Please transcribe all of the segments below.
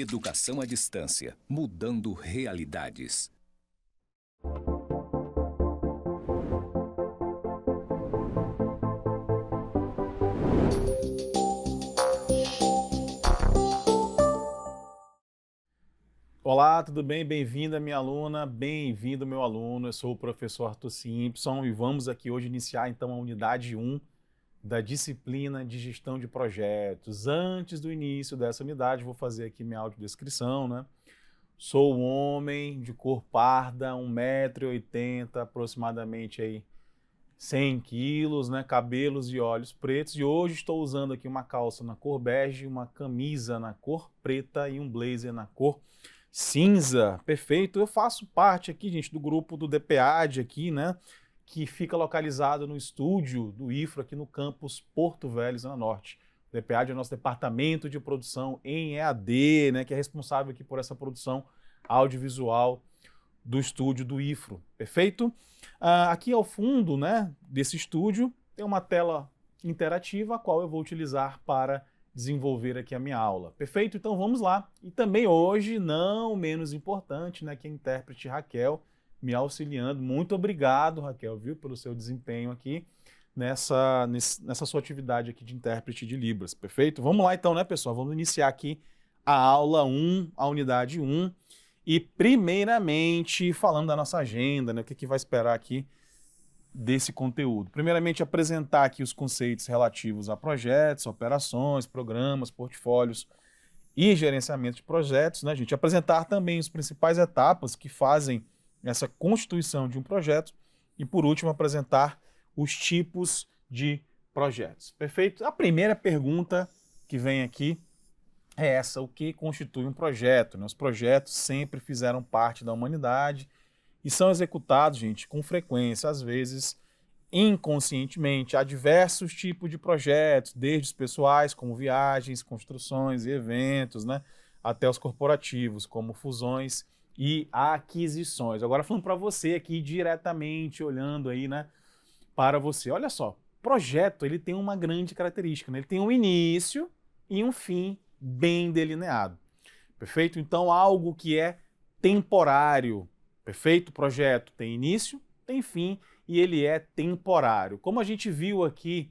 Educação à distância, mudando realidades. Olá, tudo bem? Bem-vinda, minha aluna, bem-vindo, meu aluno. Eu sou o professor Arthur Simpson e vamos aqui hoje iniciar então a unidade 1 da disciplina de gestão de projetos. Antes do início dessa unidade, vou fazer aqui minha audiodescrição, né? Sou um homem de cor parda, 1,80 m, aproximadamente aí 100 quilos, né? Cabelos e olhos pretos. E hoje estou usando aqui uma calça na cor bege, uma camisa na cor preta e um blazer na cor cinza. Perfeito. Eu faço parte aqui, gente, do grupo do DPAD aqui, né? Que fica localizado no estúdio do IFRO aqui no campus Porto Velho, Zona Norte. O DPAD é o nosso departamento de produção em EAD, né? Que é responsável aqui por essa produção audiovisual do estúdio do IFRO. Perfeito? Aqui ao fundo, né, desse estúdio tem uma tela interativa a qual eu vou utilizar para desenvolver aqui a minha aula. Perfeito? Então vamos lá. E também hoje, não menos importante, né, que a intérprete Raquel me auxiliando. Muito obrigado, Raquel, viu, pelo seu desempenho aqui nessa sua atividade aqui de intérprete de Libras. Perfeito? Vamos lá então, né, pessoal? Vamos iniciar aqui a aula 1, a unidade 1. E primeiramente, falando da nossa agenda, né, o que vai esperar aqui desse conteúdo. Primeiramente, apresentar aqui os conceitos relativos a projetos, operações, programas, portfólios e gerenciamento de projetos, né, gente? Apresentar também as principais etapas que fazem essa constituição de um projeto e, por último, apresentar os tipos de projetos. Perfeito? A primeira pergunta que vem aqui é essa: o que constitui um projeto, né? Os projetos sempre fizeram parte da humanidade e são executados, gente, com frequência, às vezes inconscientemente. Há diversos tipos de projetos, desde os pessoais, como viagens, construções e eventos, né, até os corporativos, como fusões e aquisições. Agora falando para você aqui diretamente, olhando aí, né, para você. Olha só, projeto, ele tem uma grande característica, né? Ele tem um início e um fim bem delineado. Perfeito? Então, algo que é temporário. Perfeito? O projeto tem início, tem fim e ele é temporário. Como a gente viu aqui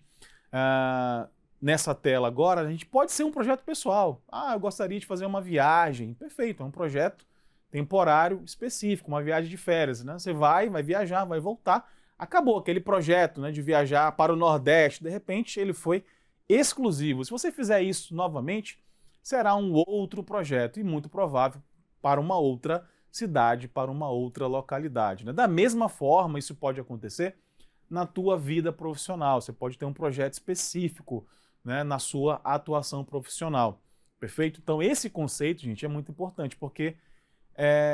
nessa tela agora, a gente pode ser um projeto pessoal. Eu gostaria de fazer uma viagem. Perfeito, é um projeto temporário específico, uma viagem de férias, né? Você vai viajar, vai voltar. Acabou aquele projeto, né, de viajar para o Nordeste. De repente, ele foi exclusivo. Se você fizer isso novamente, será um outro projeto e muito provável para uma outra cidade, para uma outra localidade, né? Da mesma forma, isso pode acontecer na tua vida profissional. Você pode ter um projeto específico, né, na sua atuação profissional. Perfeito? Então esse conceito, gente, é muito importante porque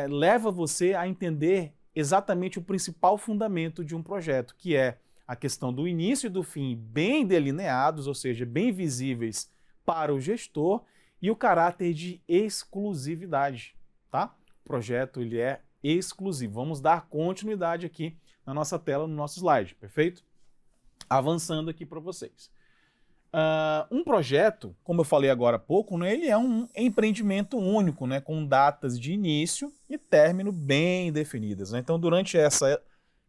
leva você a entender exatamente o principal fundamento de um projeto, que é a questão do início e do fim bem delineados, ou seja, bem visíveis para o gestor, e o caráter de exclusividade, tá? O projeto ele é exclusivo. Vamos dar continuidade aqui na nossa tela, no nosso slide, perfeito? Avançando aqui para vocês. Um projeto, como eu falei agora há pouco, né, ele é um empreendimento único, né, com datas de início e término bem definidas, né? Então, durante essa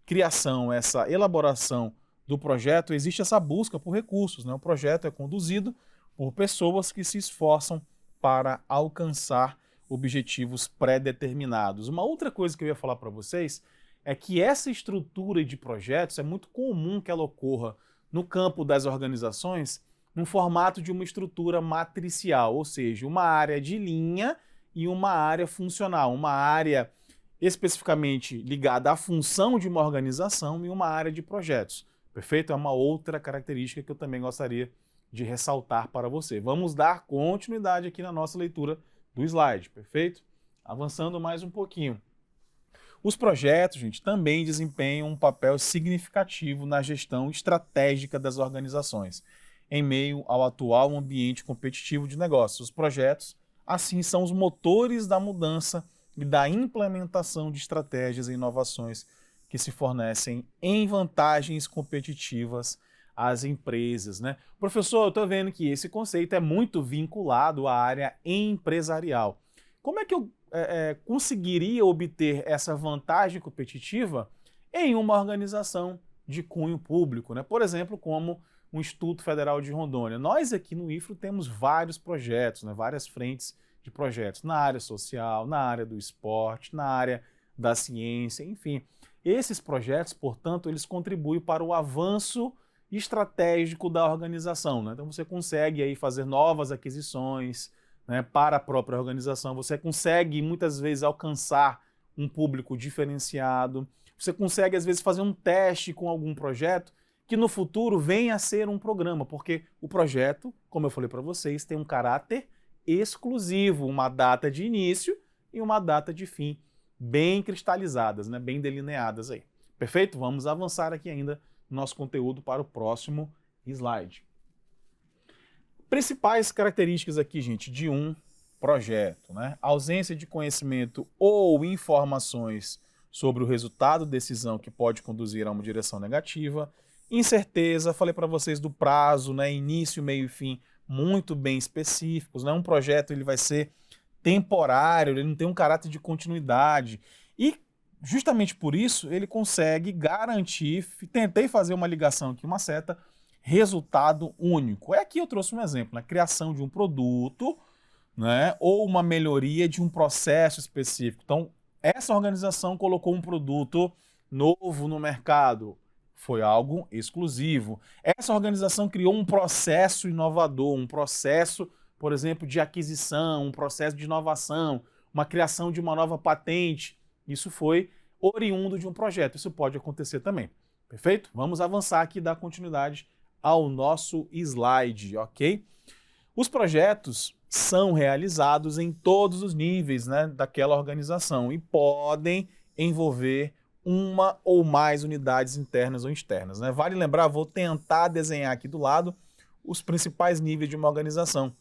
criação, essa elaboração do projeto, existe essa busca por recursos, né? O projeto é conduzido por pessoas que se esforçam para alcançar objetivos pré-determinados. Uma outra coisa que eu ia falar para vocês é que essa estrutura de projetos é muito comum que ela ocorra no campo das organizações no formato de uma estrutura matricial, ou seja, uma área de linha e uma área funcional, uma área especificamente ligada à função de uma organização e uma área de projetos. Perfeito? É uma outra característica que eu também gostaria de ressaltar para você. Vamos dar continuidade aqui na nossa leitura do slide, perfeito? Avançando mais um pouquinho. Os projetos, gente, também desempenham um papel significativo na gestão estratégica das organizações, em meio ao atual ambiente competitivo de negócios. Os projetos, assim, são os motores da mudança e da implementação de estratégias e inovações que se fornecem em vantagens competitivas às empresas, né? Professor, eu estou vendo que esse conceito é muito vinculado à área empresarial. como é que eu conseguiria obter essa vantagem competitiva em uma organização de cunho público, né? Por exemplo, como o Instituto Federal de Rondônia. Nós aqui no IFRO temos vários projetos, né? Várias frentes de projetos na área social, na área do esporte, na área da ciência, enfim. Esses projetos, portanto, eles contribuem para o avanço estratégico da organização, né? Então você consegue aí fazer novas aquisições, né, para a própria organização, você consegue muitas vezes alcançar um público diferenciado, você consegue às vezes fazer um teste com algum projeto que no futuro venha a ser um programa, porque o projeto, como eu falei para vocês, tem um caráter exclusivo, uma data de início e uma data de fim bem cristalizadas, né, bem delineadas aí. Perfeito? Vamos avançar aqui ainda no nosso conteúdo para o próximo slide. Principais características aqui, gente, de um projeto, né? Ausência de conhecimento ou informações sobre o resultado de decisão que pode conduzir a uma direção negativa, incerteza, falei para vocês do prazo, né? Início, meio e fim muito bem específicos, né? Um projeto ele vai ser temporário, ele não tem um caráter de continuidade e justamente por isso ele consegue garantir, tentei fazer uma ligação aqui, uma seta, resultado único. Aqui eu trouxe um exemplo, a criação de um produto, né, ou uma melhoria de um processo específico. Então, essa organização colocou um produto novo no mercado, foi algo exclusivo. Essa organização criou um processo inovador, um processo, por exemplo, de aquisição, um processo de inovação, uma criação de uma nova patente. Isso foi oriundo de um projeto. Isso pode acontecer também. Perfeito? Vamos avançar aqui e dar continuidade ao nosso slide, ok? Os projetos são realizados em todos os níveis, né, daquela organização e podem envolver uma ou mais unidades internas ou externas, né? Vale lembrar, vou tentar desenhar aqui do lado os principais níveis de uma organização.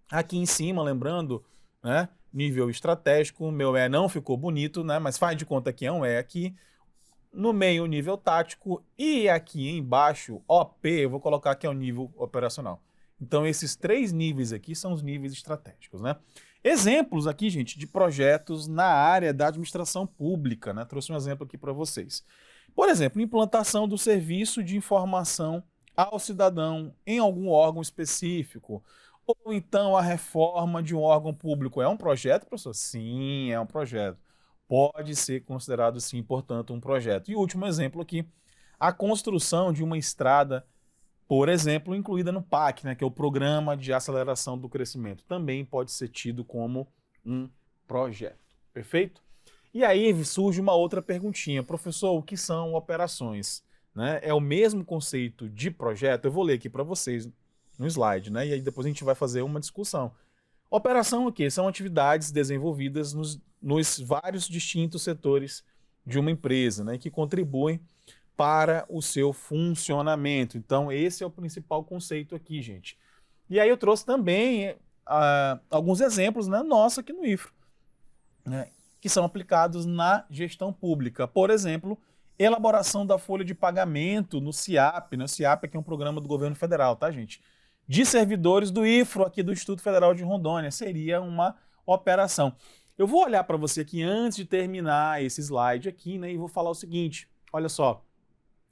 Aqui em cima, lembrando, né, nível estratégico, o meu E não ficou bonito, né, mas faz de conta que é um E aqui. No meio, o nível tático, e aqui embaixo, OP, eu vou colocar que é o nível operacional. Então, esses três níveis aqui são os níveis estratégicos, né? Exemplos aqui, gente, de projetos na área da administração pública, né? Trouxe um exemplo aqui para vocês. Por exemplo, implantação do serviço de informação ao cidadão em algum órgão específico, ou então a reforma de um órgão público. É um projeto, professor? Sim, é um projeto. Pode ser considerado, sim, portanto, um projeto. E o último exemplo aqui, a construção de uma estrada, por exemplo, incluída no PAC, né, que é o Programa de Aceleração do Crescimento. Também pode ser tido como um projeto. Perfeito? E aí surge uma outra perguntinha. Professor, o que são operações? Né? É o mesmo conceito de projeto? Eu vou ler aqui para vocês no slide, né? E aí depois a gente vai fazer uma discussão. Operação o quê? São atividades desenvolvidas nos vários distintos setores de uma empresa, né, que contribuem para o seu funcionamento. Então, esse é o principal conceito aqui, gente. E aí eu trouxe também alguns exemplos, né, nossos aqui no IFRO, né, que são aplicados na gestão pública. Por exemplo, elaboração da folha de pagamento no CIAP, né? O CIAP aqui é um programa do governo federal, tá, gente? De servidores do IFRO, aqui do Instituto Federal de Rondônia, seria uma operação. Eu vou olhar para você aqui antes de terminar esse slide aqui, né, e vou falar o seguinte, olha só,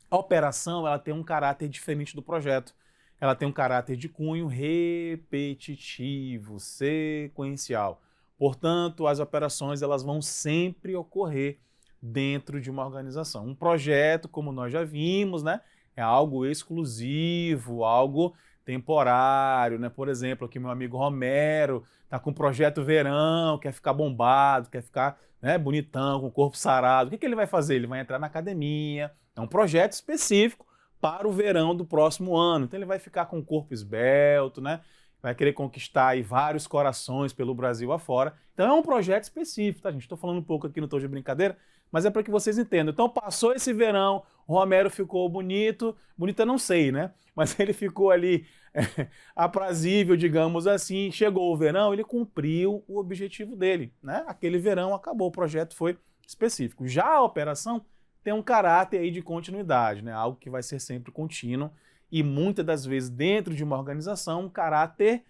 a operação ela tem um caráter diferente do projeto, ela tem um caráter de cunho repetitivo, sequencial. Portanto, as operações elas vão sempre ocorrer dentro de uma organização. Um projeto, como nós já vimos, né, é algo exclusivo, algo temporário, né? Por exemplo, aqui meu amigo Romero tá com o projeto verão, quer ficar bombado, quer ficar, né, bonitão, com o corpo sarado. O que ele vai fazer? Ele vai entrar na academia, é um projeto específico para o verão do próximo ano. Então ele vai ficar com o corpo esbelto, né? Vai querer conquistar aí vários corações pelo Brasil afora. Então é um projeto específico, tá, gente? Estou falando um pouco aqui no tom de brincadeira, mas é para que vocês entendam. Então passou esse verão, o Romero ficou bonito, bonito eu não sei, né? Mas ele ficou ali aprazível, digamos assim, chegou o verão, ele cumpriu o objetivo dele, né? Aquele verão acabou, o projeto foi específico. Já a operação tem um caráter aí de continuidade, né? Algo que vai ser sempre contínuo e muitas das vezes dentro de uma organização um caráter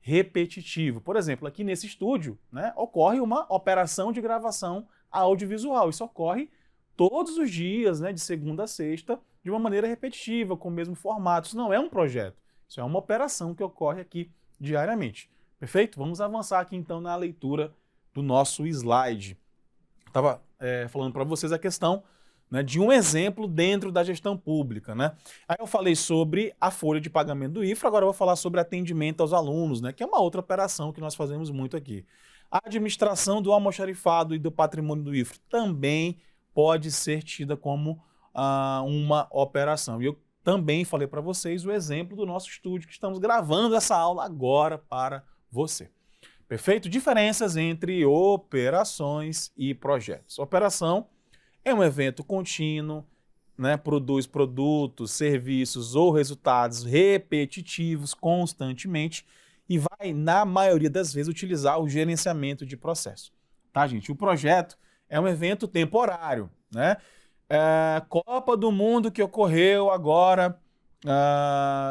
repetitivo. Por exemplo, aqui nesse estúdio, né, ocorre uma operação de gravação audiovisual. Isso ocorre todos os dias, né, de segunda a sexta, de uma maneira repetitiva, com o mesmo formato. Isso não é um projeto, isso é uma operação que ocorre aqui diariamente. Perfeito? Vamos avançar aqui então na leitura do nosso slide. Estava falando para vocês a questão, né, de um exemplo dentro da gestão pública, né? Aí eu falei sobre a folha de pagamento do IFRA, agora eu vou falar sobre atendimento aos alunos, né, que é uma outra operação que nós fazemos muito aqui. A administração do almoxarifado e do patrimônio do IFRA também pode ser tida como uma operação. E eu também falei para vocês o exemplo do nosso estúdio, que estamos gravando essa aula agora para você. Perfeito? Diferenças entre operações e projetos. Operação é um evento contínuo, né, produz produtos, serviços ou resultados repetitivos constantemente e vai, na maioria das vezes, utilizar o gerenciamento de processo. Tá, gente? O projeto é um evento temporário, né? Copa do Mundo que ocorreu agora,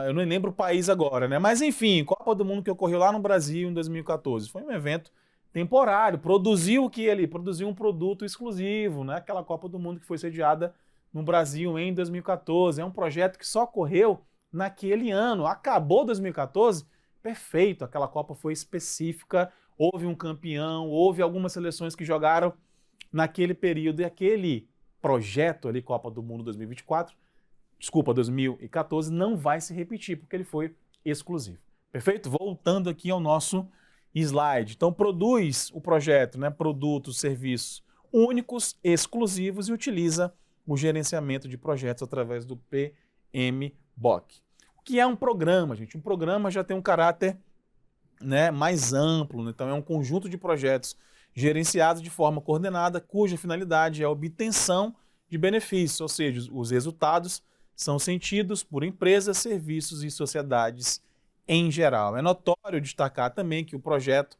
eu não lembro o país agora, né? Mas enfim, Copa do Mundo que ocorreu lá no Brasil em 2014. Foi um evento temporário, produziu o que ali? Produziu um produto exclusivo, né? Aquela Copa do Mundo que foi sediada no Brasil em 2014. É um projeto que só ocorreu naquele ano. Acabou 2014, perfeito, aquela Copa foi específica, houve um campeão, houve algumas seleções que jogaram naquele período e aquele projeto ali, Copa do Mundo 2014, não vai se repetir, porque ele foi exclusivo. Perfeito? Voltando aqui ao nosso slide. Então, produz o projeto, né, produtos, serviços únicos, exclusivos e utiliza o gerenciamento de projetos através do PMBOK. O que é um programa, gente? Um programa já tem um caráter, né, mais amplo, né? Então é um conjunto de projetos gerenciados de forma coordenada, cuja finalidade é a obtenção de benefícios, ou seja, os resultados são sentidos por empresas, serviços e sociedades em geral. É notório destacar também que o projeto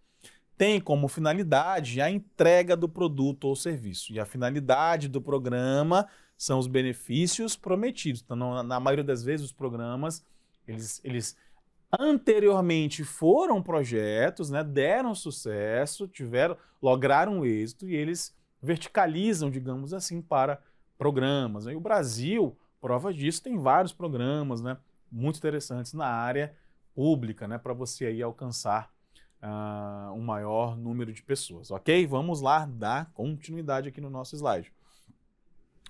tem como finalidade a entrega do produto ou serviço, e a finalidade do programa são os benefícios prometidos. Então, na maioria das vezes, os programas, eles anteriormente foram projetos, né, deram sucesso, lograram êxito e eles verticalizam, digamos assim, para programas. E o Brasil, prova disso, tem vários programas, né, muito interessantes na área pública, né, para você aí alcançar um maior número de pessoas, ok? Vamos lá dar continuidade aqui no nosso slide.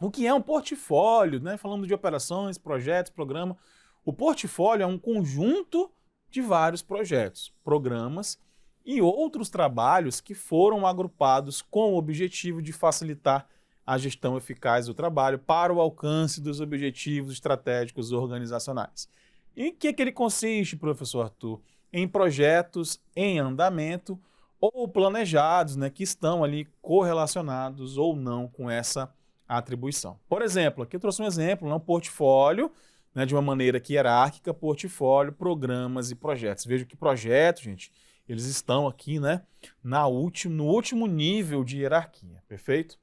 O que é um portfólio, né? Falando de operações, projetos, programa. O portfólio é um conjunto de vários projetos, programas e outros trabalhos que foram agrupados com o objetivo de facilitar a gestão eficaz do trabalho para o alcance dos objetivos estratégicos organizacionais. E em que ele consiste, professor Arthur? Em projetos em andamento ou planejados, né, que estão ali correlacionados ou não com essa atribuição. Por exemplo, aqui eu trouxe um exemplo, um portfólio, né, de uma maneira aqui hierárquica, portfólio, programas e projetos. Veja que projetos, gente, eles estão aqui, né, no último nível de hierarquia, perfeito?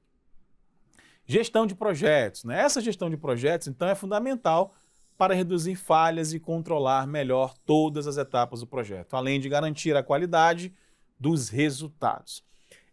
Gestão de projetos, né? Essa gestão de projetos, então, é fundamental para reduzir falhas e controlar melhor todas as etapas do projeto, além de garantir a qualidade dos resultados.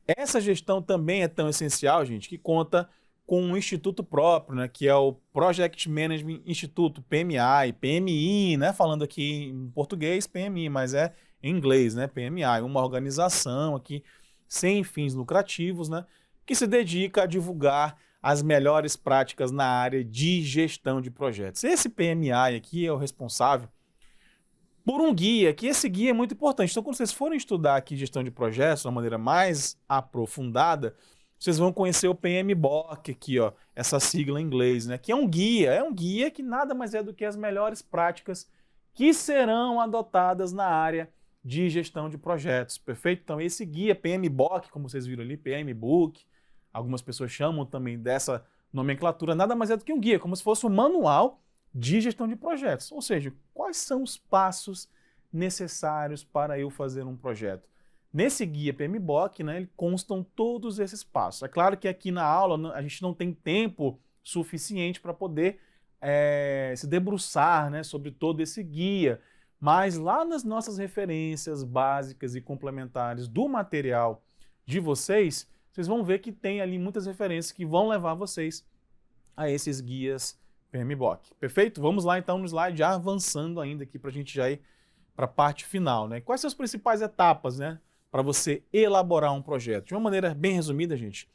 Essa gestão também é tão essencial, gente, que conta com um instituto próprio, né, que é o Project Management Institute, PMI, né, falando aqui em português, PMI, mas é em inglês, né, PMI, uma organização aqui sem fins lucrativos, né, que se dedica a divulgar as melhores práticas na área de gestão de projetos. Esse PMI aqui é o responsável por um guia, que esse guia é muito importante. Então, quando vocês forem estudar aqui gestão de projetos de uma maneira mais aprofundada, vocês vão conhecer o PMBOK aqui, ó, essa sigla em inglês, né? Que é um guia que nada mais é do que as melhores práticas que serão adotadas na área de gestão de projetos, perfeito? Então esse guia PMBOK, como vocês viram ali, PMBOK, algumas pessoas chamam também dessa nomenclatura, nada mais é do que um guia, como se fosse um manual de gestão de projetos, ou seja, quais são os passos necessários para eu fazer um projeto. Nesse guia PMBOK, né, constam todos esses passos. É claro que aqui na aula a gente não tem tempo suficiente para poder se debruçar, né, sobre todo esse guia, Mas lá nas nossas referências básicas e complementares do material de vocês, vocês vão ver que tem ali muitas referências que vão levar vocês a esses guias PMBOK. Perfeito? Vamos lá então no slide, avançando ainda aqui para a gente já ir para a parte final, né? Quais são as principais etapas, né, para você elaborar um projeto? De uma maneira bem resumida, gente,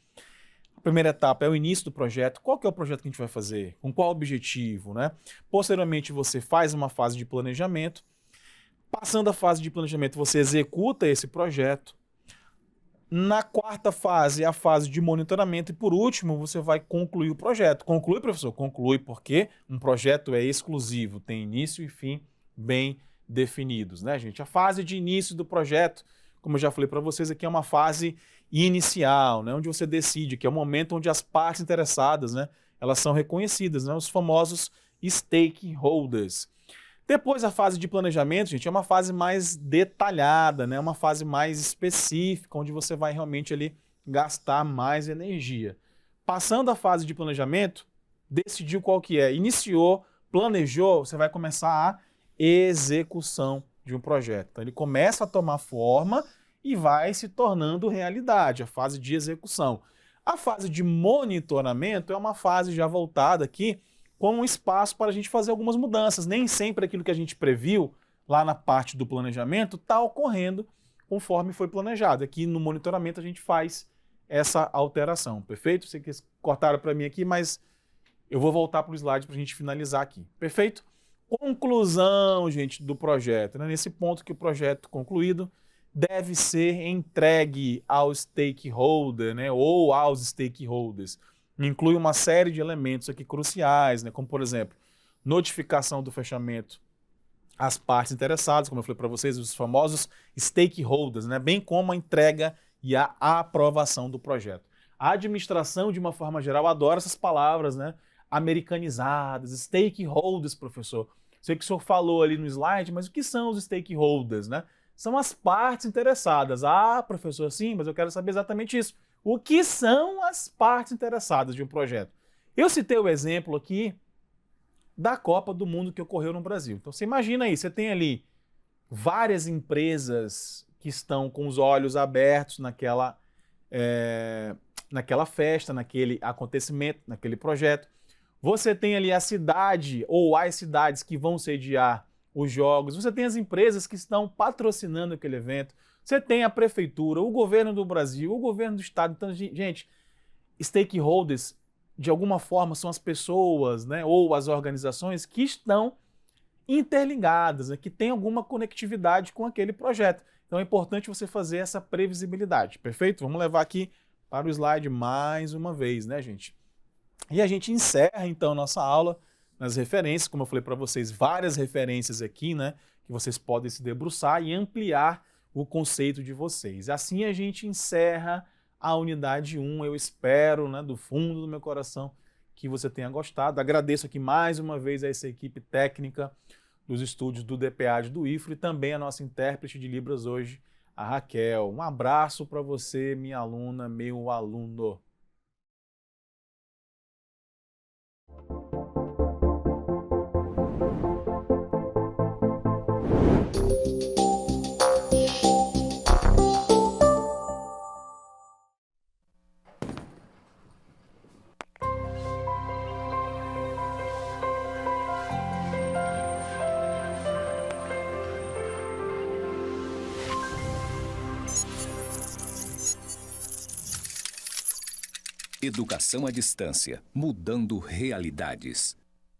a primeira etapa é o início do projeto. Qual que é o projeto que a gente vai fazer? Com qual objetivo, né? Posteriormente, você faz uma fase de planejamento. Passando a fase de planejamento, você executa esse projeto. Na quarta fase, a fase de monitoramento. E por último, você vai concluir o projeto. Conclui, professor? Conclui, porque um projeto é exclusivo, tem início e fim bem definidos, né, gente? A fase de início do projeto, como eu já falei para vocês aqui, é uma fase inicial, né, onde você decide, que é o momento onde as partes interessadas, né, elas são reconhecidas, né, os famosos stakeholders. Depois a fase de planejamento, gente, é uma fase mais detalhada, né, uma fase mais específica, onde você vai realmente ali gastar mais energia. Passando a fase de planejamento, decidiu qual que é, iniciou, planejou, você vai começar a execução de um projeto. Então ele começa a tomar forma e vai se tornando realidade, a fase de execução. A fase de monitoramento é uma fase já voltada aqui com um espaço para a gente fazer algumas mudanças. Nem sempre aquilo que a gente previu lá na parte do planejamento está ocorrendo conforme foi planejado. Aqui no monitoramento a gente faz essa alteração, perfeito? Vocês cortaram para mim aqui, mas eu vou voltar para o slide para a gente finalizar aqui, perfeito? Conclusão, gente, do projeto. Né? Nesse ponto que o projeto concluído deve ser entregue ao stakeholder, né? Ou aos stakeholders. Inclui uma série de elementos aqui cruciais, né? Como, por exemplo, notificação do fechamento às partes interessadas, como eu falei para vocês, os famosos stakeholders, né? Bem como a entrega e a aprovação do projeto. A administração, de uma forma geral, adora essas palavras, né, americanizadas, stakeholders, professor. Sei que o senhor falou ali no slide, mas o que são os stakeholders, né? São as partes interessadas. Ah, professor, sim, mas eu quero saber exatamente isso. O que são as partes interessadas de um projeto? Eu citei o exemplo aqui da Copa do Mundo que ocorreu no Brasil. Então você imagina aí, você tem ali várias empresas que estão com os olhos abertos naquela festa, naquele acontecimento, naquele projeto. Você tem ali a cidade ou as cidades que vão sediar os jogos, você tem as empresas que estão patrocinando aquele evento, você tem a prefeitura, o governo do Brasil, o governo do estado. Então, gente, stakeholders, de alguma forma, são as pessoas, né, ou as organizações que estão interligadas, né, que têm alguma conectividade com aquele projeto. Então é importante você fazer essa previsibilidade, perfeito? Vamos levar aqui para o slide mais uma vez, né, gente? E a gente encerra, então, nossa aula nas referências, como eu falei para vocês, várias referências aqui, né, que vocês podem se debruçar e ampliar o conceito de vocês. Assim a gente encerra a unidade 1. Eu espero, né, do fundo do meu coração, que você tenha gostado. Agradeço aqui mais uma vez a essa equipe técnica dos estúdios do DPAD do IFRO e também a nossa intérprete de Libras hoje, a Raquel. Um abraço para você, minha aluna, meu aluno. Educação à distância, mudando realidades.